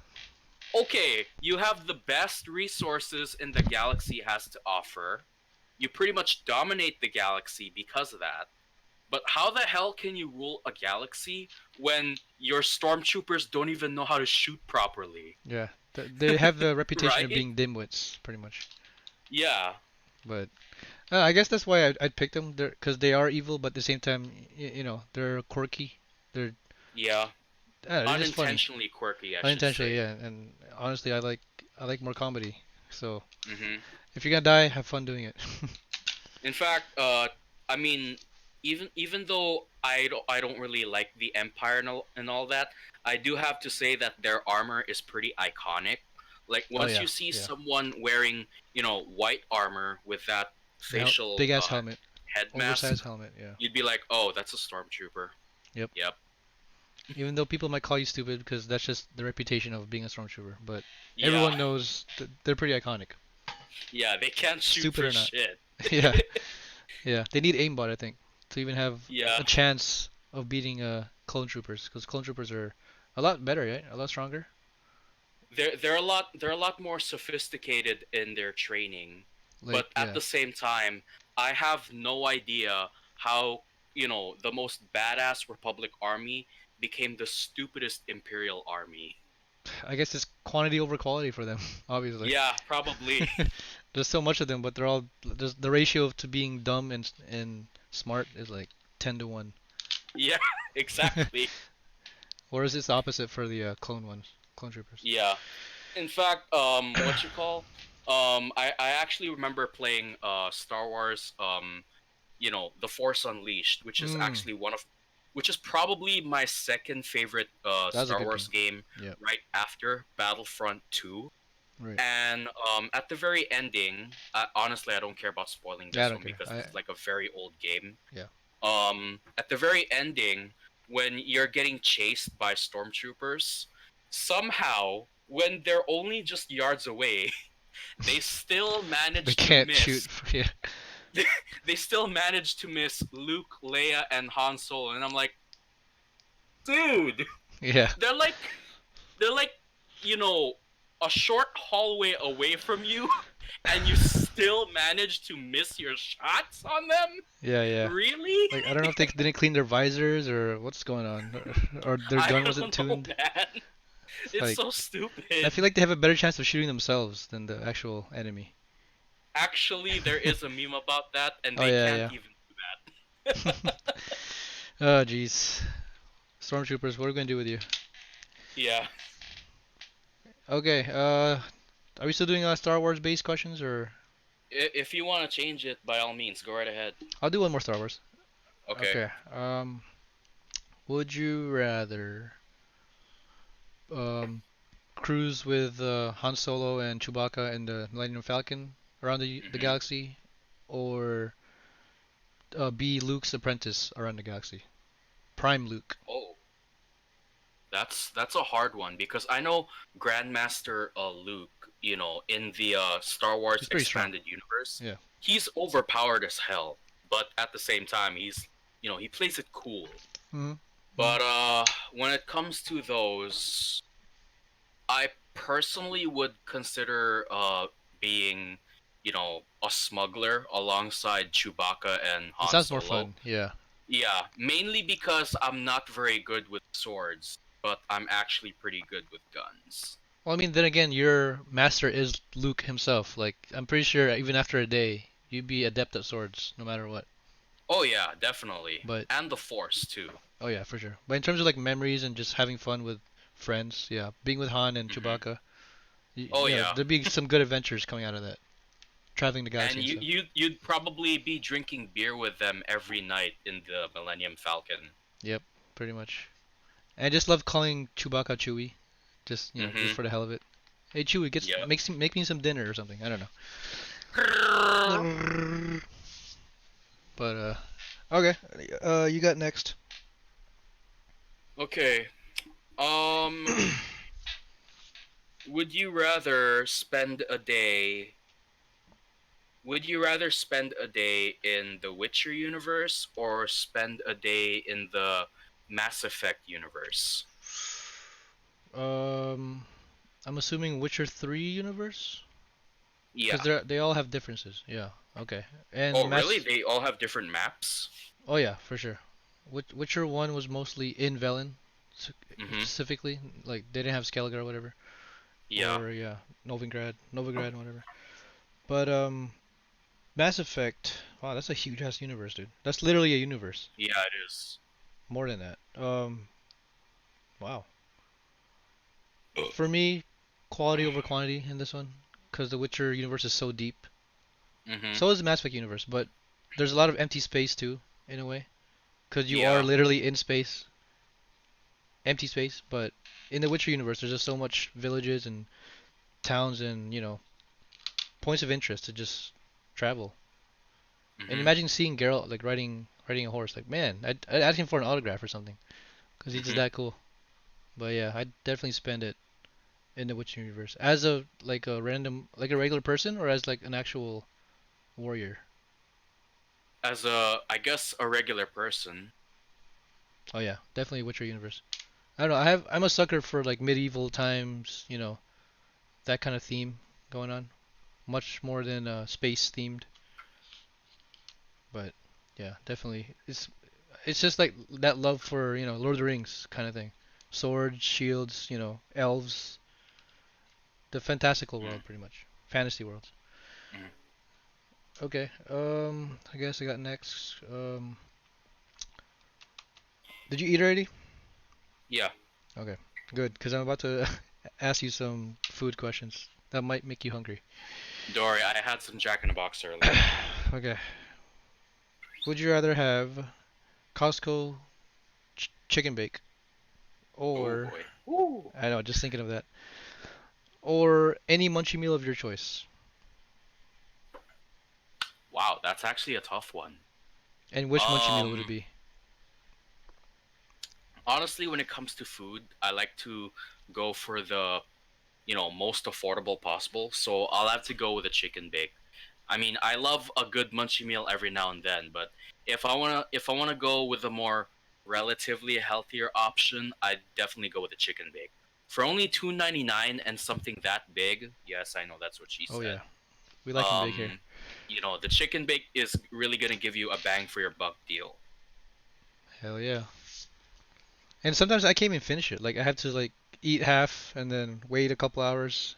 okay, you have the best resources in the galaxy has to offer. You pretty much dominate the galaxy because of that. But how the hell can you rule a galaxy when your stormtroopers don't even know how to shoot properly? yeah. They have the reputation of Right? being dimwits, pretty much. Yeah. But I guess that's why I'd pick them. Because they are evil, but at the same time, they're quirky. They're Yeah. they're just funny. Unintentionally quirky, I should Unintentionally, say. yeah. And honestly, I like more comedy. So Hmm. if you're gonna die, have fun doing it. In fact, I mean, even though I don't really like the Empire and all that, I do have to say that their armor is pretty iconic. Like Oh once yeah, you see yeah. someone wearing, white armor with that facial Big ass helmet, head mask, oversized helmet. Yeah. you'd be like, "Oh, that's a stormtrooper." Yep. Yep. Even though people might call you stupid because that's just the reputation of being a stormtrooper, but Yeah. everyone knows they're pretty iconic. Yeah, they can't shoot Stupid for or not. shit. Yeah, yeah. They need aimbot, I think, to even have Yeah. a chance of beating clone troopers, because clone troopers are a lot better, right? A lot stronger. They're a lot more sophisticated in their training, Like but at yeah, the same time, I have no idea how the most badass Republic army became the stupidest Imperial army. I guess it's quantity over quality for them, obviously. Yeah, probably. There's so much of them, but they're all the ratio to being dumb and smart is like 10 to 1. Yeah, exactly. Or is this the opposite for the clone troopers? Yeah. In fact, what you call, I actually remember playing Star Wars, The Force Unleashed, which is Mm, actually which is probably my second favorite that was a Star good Wars game. game, Yep. right after Battlefront 2. Right. And at the very ending, honestly, I don't care about spoiling Yeah, I this don't one care. because this is like a very old game. Yeah. At the very ending, when you're getting chased by stormtroopers, somehow, when they're only just yards away, they still They manage to can't shoot. miss Yeah. they still managed to miss Luke, Leia, and Han Solo, and I'm like, dude, Yeah. they're like they're like you know a short hallway away from you, and you still manage to miss your shots on them. Yeah, yeah. Really? Like I don't know if they didn't clean their visors or what's going on, or their I gun wasn't don't know, tuned. man. It's It's like so I stupid. feel like they have a better chance of shooting themselves than the actual enemy. Actually, there is a meme about that, and Oh they yeah, can't yeah. even do that. Oh jeez. Stormtroopers, what are we gonna do with you? Yeah. Okay, are we still doing Star Wars based questions or If you want to change it, by all means, go right ahead. I'll do one more Star Wars. Okay. Okay. Would you rather um cruise with Han Solo and Chewbacca and the Millennium Falcon around the Hmm. galaxy, or be Luke's apprentice around the galaxy? Prime Luke. Oh, that's a hard one because I know Grandmaster Luke, in the Star Wars He's pretty strong. expanded universe, Yeah. he's overpowered as hell, but at the same time, he plays it cool. Hmm. Hmm. But when it comes to those, I personally would consider being, a smuggler alongside Chewbacca and It Han sounds more Solo. fun. Yeah. Yeah, mainly because I'm not very good with swords, but I'm actually pretty good with guns. Well, I mean, then again, your master is Luke himself. Like, I'm pretty sure even after a day, you'd be adept at swords, no matter what. Oh yeah, definitely. But And the Force too. oh yeah, for sure. But in terms of like memories and just having fun with friends, yeah, being with Han and Hmm. Chewbacca, Oh yeah. there'd be some good adventures coming out of that, traveling the galaxy And and you stuff. you you'd probably be drinking beer with them every night in the Millennium Falcon. Yep, pretty much. And I just love calling Chewbacca Chewie, just Hmm. for the hell of it. Hey Chewie, Yep. make me some dinner or something. I don't know. But okay, you got next. Okay. Um, would you rather spend a day? Would you rather spend a day in the Witcher universe or spend a day in the Mass Effect universe? um, I'm assuming Witcher 3 universe, because Yeah. they all have differences. Yeah. Okay. Oh, And really? Mass. They all have different maps? Oh yeah, for sure. Witcher 1 was mostly in Velen, Mm-hmm. specifically. Like they didn't have Skellige or whatever, Yeah. or yeah, Novigrad, whatever. But Mass Effect. Wow, that's a huge ass universe, dude. That's literally a universe. Yeah, it is. More than that. Wow. For me, quality over quantity in this one, because the Witcher universe is so deep. Mm-hmm. So is the Mass Effect universe, but there's a lot of empty space too, in a way, because you are Yeah. literally in space, empty space. But in the Witcher universe, there's just so much villages and towns and points of interest to just travel. And Mm-hmm. imagine seeing Geralt like riding a horse. Like man, I'd ask him for an autograph or something, because he's just Mm-hmm. that cool. But yeah, I'd definitely spend it in the Witcher universe as a like a random like a regular person or as like an actual warrior. As I guess, a regular person. Oh yeah, definitely Witcher universe. I don't know. I'm a sucker for like medieval times, that kind of theme going on, much more than space themed. But yeah, definitely it's just like that love for Lord of the Rings kind of thing, swords, shields, elves, the fantastical world pretty much, fantasy worlds. Mm-hmm. Okay, I guess I got next. Did you eat already? Yeah. Okay, good, because I'm about to ask you some food questions that might make you hungry. Don't worry, I had some Jack in the Box earlier. Okay. Would you rather have Costco chicken bake Oh or boy. Ooh. I know, just thinking of that, or any munchie meal of your choice? Wow, that's actually a tough one. And which munchie meal would it Um, be? Honestly, when it comes to food, I like to go for the most affordable possible. So I'll have to go with a chicken bake. I mean, I love a good munchie meal every now and then, but if I wanna go with a more relatively healthier option, I'd definitely go with a chicken bake. For only $2.99 and something that big, yes, I know that's what she Oh said. yeah, we like them big here. Um, the chicken bake is really gonna give you a bang for your buck deal. Hell yeah. And sometimes I can't even finish it. Like I have to like eat half and then wait a couple hours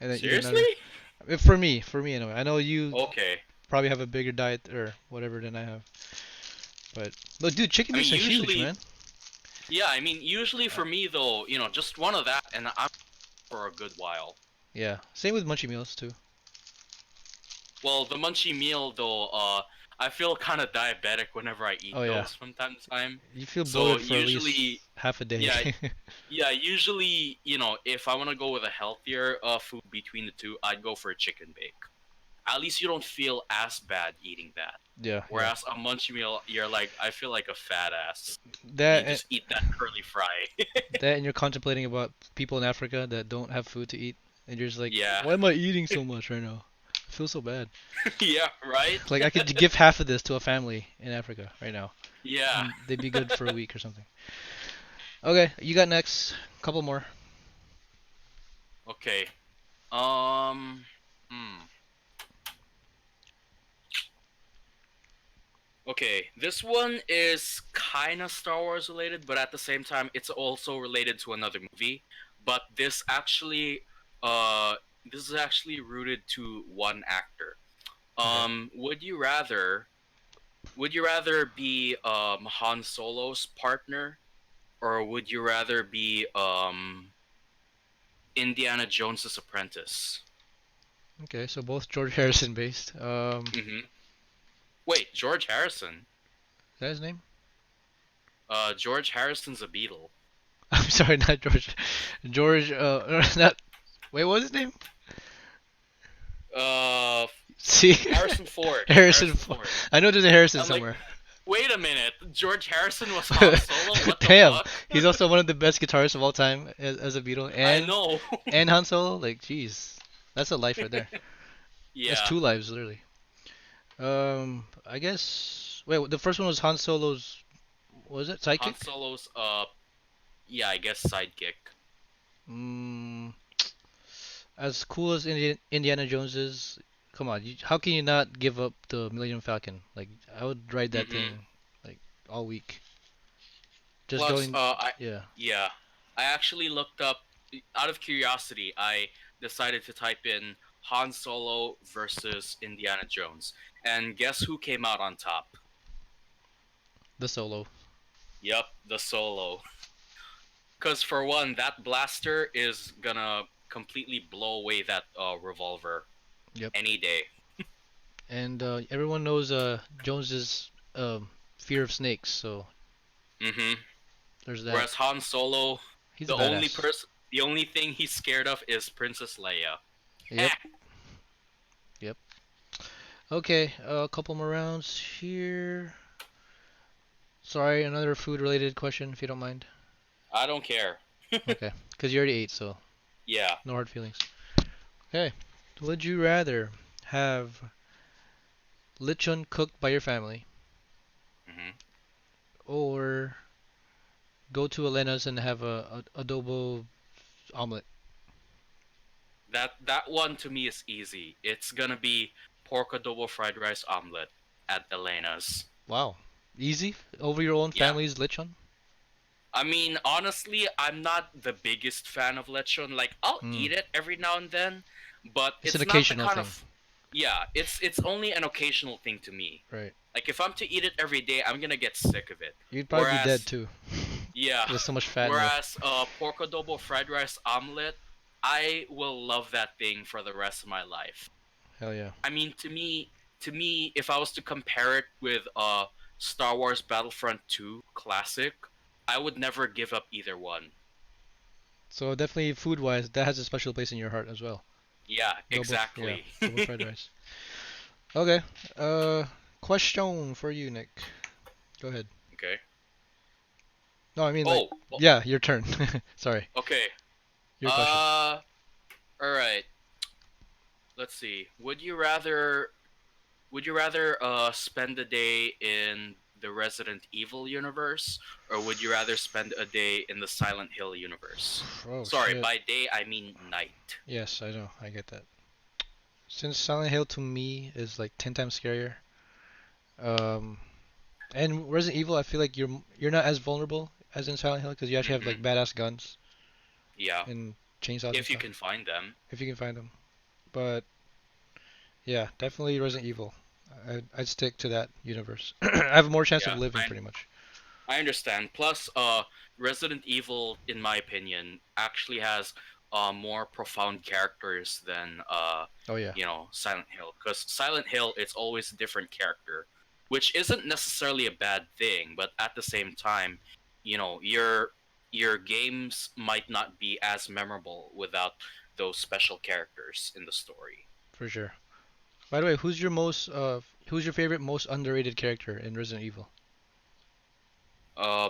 and then eat Seriously? another. For me anyway. I know you Okay. probably have a bigger diet or whatever than I have. But look, dude, chicken I mean, bakes are huge, usually, man. yeah. I mean, usually Uh, for me though, just one of that, and I'm for a good while. yeah. Same with munchie meals too. Well, the munchie meal though, I feel kind of diabetic whenever I eat Oh yeah. those from time to time. You feel So bloated for at least usually, half a day. yeah, yeah, usually, if I want to go with a healthier food between the two, I'd go for a chicken bake. At least you don't feel as bad eating that. Yeah, yeah. Whereas a munchie meal, you're like, I feel like a fat ass, and you That and, just eat that curly fry. that and you're contemplating about people in Africa that don't have food to eat, and you're just like, Yeah, why am I eating so much right now? I feel so bad. yeah, right. Like I could give half of this to a family in Africa right now, Yeah. and they'd be good for a week or something. Okay, you got next. Couple more. Okay. Um. Hmm. Okay, this one is kind of Star Wars related, but at the same time, it's also related to another movie. But uh, this is actually rooted to one actor. Okay. Would you rather? Would you rather be Han Solo's partner, or would you rather be Indiana Jones's apprentice? Okay, so both George Harrison based. Mm-hmm. Wait, George Harrison. Is that his name? George Harrison's a Beatle. I'm sorry, not George. George. Not. Wait, what was his name? Uh, See, Harrison Ford. Harrison. Harrison Ford. I know there's a Harrison I'm like, somewhere. Wait a minute. George Harrison was Han Solo? What the Damn, fuck? he's also one of the best guitarists of all time as a Beatle, I know. and Han Solo. Like, jeez, that's a life right there. That's Yeah. two lives, literally. I guess. Wait, the first one was Han Solo's. What was it Han sidekick? Solo's yeah, I guess sidekick. Mm, as cool as Indiana Jones is, come on, how can you not give up the Millennium Falcon? Like, I would ride that Mhm. thing like all week. Just Plus going, yeah. yeah. I actually looked up out of curiosity. I decided to type in Han Solo versus Indiana Jones. And guess who came out on top? The Solo. Yep, the Solo. Cuz for one, that blaster is gonna completely blow away that revolver Yep. any day. And everyone knows Jones's fear of snakes, so Mhm. there's that. Whereas Han Solo, He's a badass. the only thing he's scared of is Princess Leia. Yep. Yep. Okay, a couple more rounds here. Sorry, another food-related question, if you don't mind. I don't care. Okay, because you already ate, so Yeah. no hard feelings. Okay. Would you rather have lechon cooked by your family Hmm. or go to Elena's and have a adobo omelet? That one to me is easy. It's gonna be pork adobo fried rice omelet at Elena's. Wow. Easy? Over your own Yeah. family's lechon? I mean, honestly, I'm not the biggest fan of lechon. Like, I'll Hmm. eat it every now and then, but It's an it's not the occasional kind thing. of yeah, it's only an occasional thing to me. Right. Like if I'm to eat it every day, I'm gonna get sick of it. You'd probably be dead Whereas too. yeah, There's so much fat in there. whereas pork adobo fried rice omelet, I will love that thing for the rest of my life. Hell yeah. I mean, to me, if I was to compare it with Star Wars Battlefront 2 classic, I would never give up either one. So definitely food-wise, that has a special place in your heart as well. Yeah, Yeah, exactly. double fried rice. Okay. Uh, question for you, Nick. Go ahead. Okay. No, I mean like, Oh, yeah, your turn. Sorry, okay. your question. Uh, all right. Let's see. Would you rather spend a day in the Resident Evil universe, or would you rather spend a day in the Silent Hill universe? Oh Sorry, shit. by day I mean night. Yes, I know. I get that. Since Silent Hill to me is like 10 times scarier, um, and Resident Evil, I feel like you're not as vulnerable as in Silent Hill because you actually have Hmm. like badass guns Yeah, and chainsaws and if you stuff can find them. if you can find them. But yeah, definitely Resident Evil. I'd stick to that universe. I have more chance of Yeah, living pretty much. I understand. Plus, Resident Evil, in my opinion, actually has more profound characters than Oh yeah, Silent Hill. Because Silent Hill, it's always a different character, which isn't necessarily a bad thing, but at the same time, your games might not be as memorable without those special characters in the story. for sure. By the way, who's your favorite most underrated character in Resident Evil?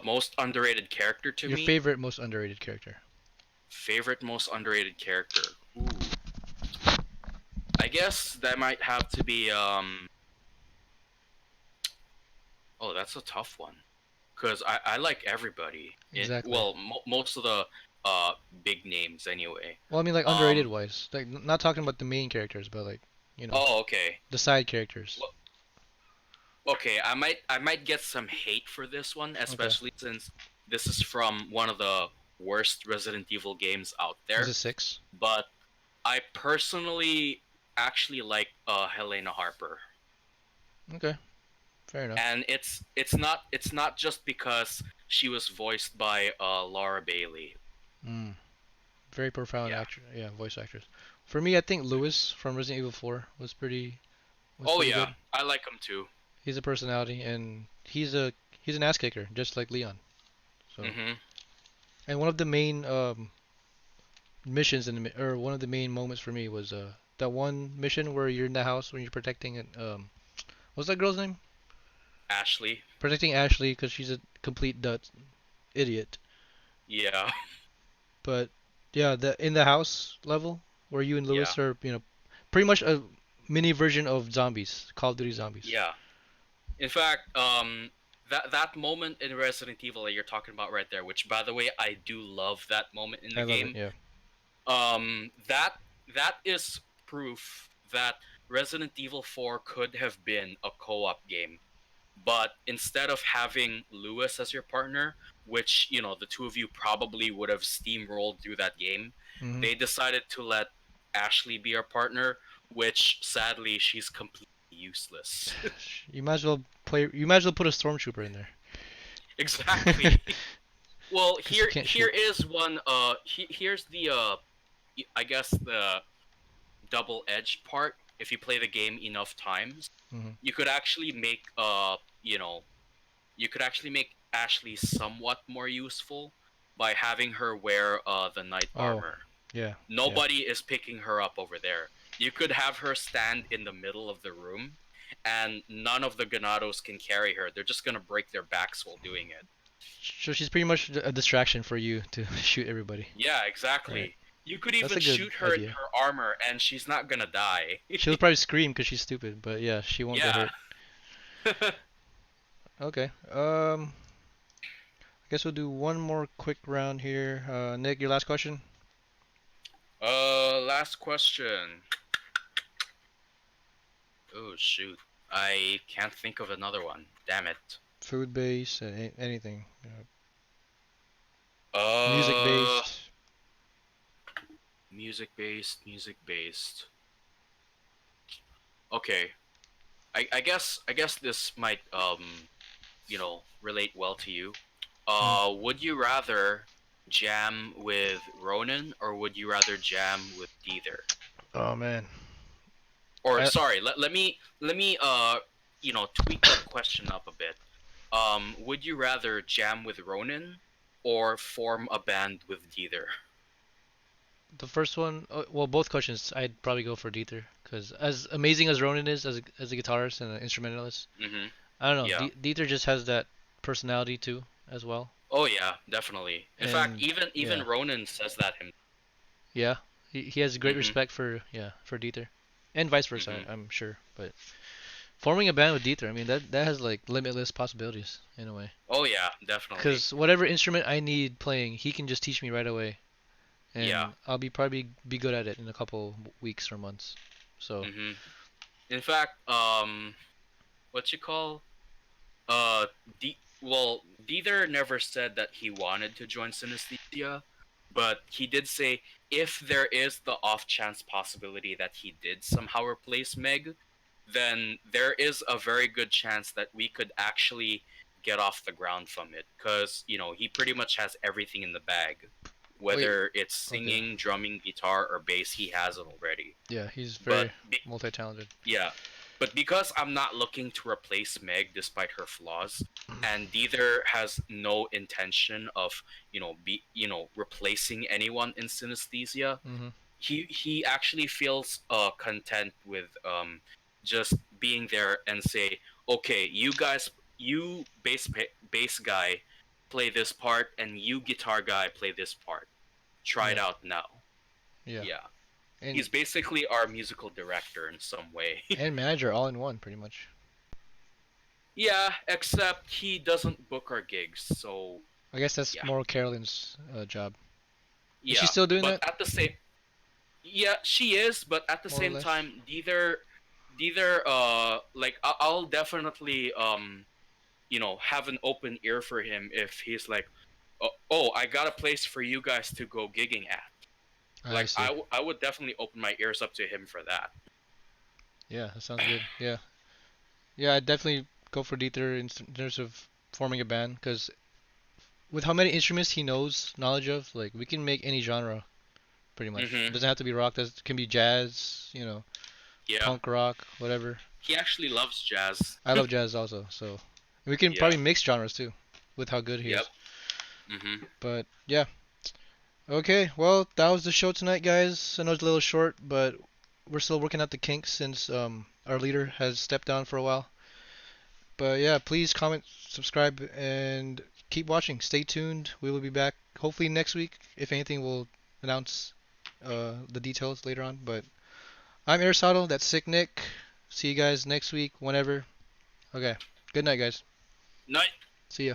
Most underrated character to Your me, favorite most underrated character. favorite most underrated character. Ooh. I guess that might have to be oh, that's a tough one. Cuz I like everybody. Exactly. Most of the uh big names anyway. Well, I mean like underrated Um wise, like not talking about the main characters, but like you know oh, okay. the side characters. Well, okay, I might get some hate for this one, Okay. especially since this is from one of the worst Resident Evil games out Is there, it six? but I personally actually like Helena Harper. Okay, fair enough. And it's not just because she was voiced by Laura Bailey. Mm, very profound Yeah. actor. Yeah, voice actress. For me, I think Lewis from Resident Evil 4 was Oh pretty yeah, good. I like him too. He's a personality, and he's an ass kicker, just like Leon. So, Mhm. and one of the main missions or one of the main moments for me was that one mission where you're in the house when you're protecting it. What's that girl's name? Ashley. protecting Ashley because she's a complete idiot. Yeah, But yeah, the in the house level where you and yeah, Lewis are, pretty much a mini version of zombies, Call of Duty zombies. yeah. In fact, that moment in Resident Evil that you're talking about right there, which by the way, I do love that moment in the I love it. game. Yeah. That is proof that Resident Evil 4 could have been a co-op game. But instead of having Lewis as your partner, which, the two of you probably would have steamrolled through that game, hmm they decided to let Ashley be our partner, which sadly she's completely useless. You might as well play. You might as well put a stormtrooper in there, Exactly. Well, because she here can't here shoot. is one here's the I guess the double-edged part. If you play the game enough times, hmm you could actually make you could actually make Ashley somewhat more useful by having her wear the knight Oh, armor. yeah, yeah. Nobody is picking her up over there. You could have her stand in the middle of the room, and none of the Ganados can carry her. They're just gonna break their backs while doing it. So she's pretty much a distraction for you to shoot everybody. Yeah, Right. exactly. You could That's even a good shoot her in idea. her armor, and she's not gonna die. She'll probably scream because she's stupid, but yeah, she won't get Yeah. hurt. Okay. I guess we'll do one more quick round here. Nick, your last question. Last question. Oh shoot. I can't think of another one. Damn it. Food based, anything. Music Uh, based. music based, music based. Okay. I guess this might relate well to you. Mm. Would you rather jam with Ronan or would you rather jam with Deether? Oh man. Or I sorry, let me tweak that question up a bit. Would you rather jam with Ronan or form a band with Deether? The first one. Well, both questions. I'd probably go for Dieter because as amazing as Ronan is as a guitarist and an instrumentalist, Mm-hmm. I don't know. Yeah. Dieter just has that personality too, as well. Oh yeah, definitely. In fact, And even yeah, Ronan says that him. yeah, he has great Mm-hmm. respect for for Dieter, and vice versa. Mm-hmm. I'm sure, but forming a band with Dieter, I mean that has like limitless possibilities in a way. Oh yeah, definitely. Because whatever instrument I need playing, he can just teach me right away, Yeah. and I'll be probably be good at it in a couple weeks or months. So Mm-hmm. In fact, what you call uh, Deether never said that he wanted to join Synesthesia, but he did say if there is the off chance possibility that he did somehow replace Meg, then there is a very good chance that we could actually get off the ground from it because he pretty much has everything in the bag, wait, whether it's okay, singing, drumming, guitar, or bass. He has it already. yeah, he's But very multi-talented. yeah, but because I'm not looking to replace Meg despite her flaws, and Deether has no intention of replacing anyone in synesthesia, hmm he actually feels content with just being there and say, okay, you guys, you bass guy play this part, and you guitar guy play this part. Try it Yeah, out now. yeah, Yeah, and he's basically our musical director in some way. and manager all in one, pretty much. Yeah, except he doesn't book our gigs, so I guess that's yeah, more Carolyn's job. Is she yeah. still doing But that, at the same, yeah, she is. But at the more or same less? time, neither, like I'll definitely have an open ear for him if he's like, oh, I got a place for you guys to go gigging at. I Like see. I would definitely open my ears up to him for that. Yeah, that sounds good. Yeah, yeah, I'd definitely go for Dieter in terms of forming a band, because with how many instruments he knows knowledge of, like we can make any genre pretty much. It Mhm. doesn't have to be rock. It can be jazz, Yeah. punk rock, whatever. He actually loves jazz. I love jazz also, so we can Yeah. probably mix genres too, with how good he Yep. is. Mhm. But yeah, okay. Well, that was the show tonight, guys. I know it's a little short, but we're still working out the kinks since our leader has stepped down for a while. But yeah, please comment, subscribe, and keep watching. Stay tuned. We will be back hopefully next week. If anything, we'll announce the details later on. But I'm Aristotle. That's Sick Nick. See you guys next week, whenever. Okay. Good night, guys. Night. See ya.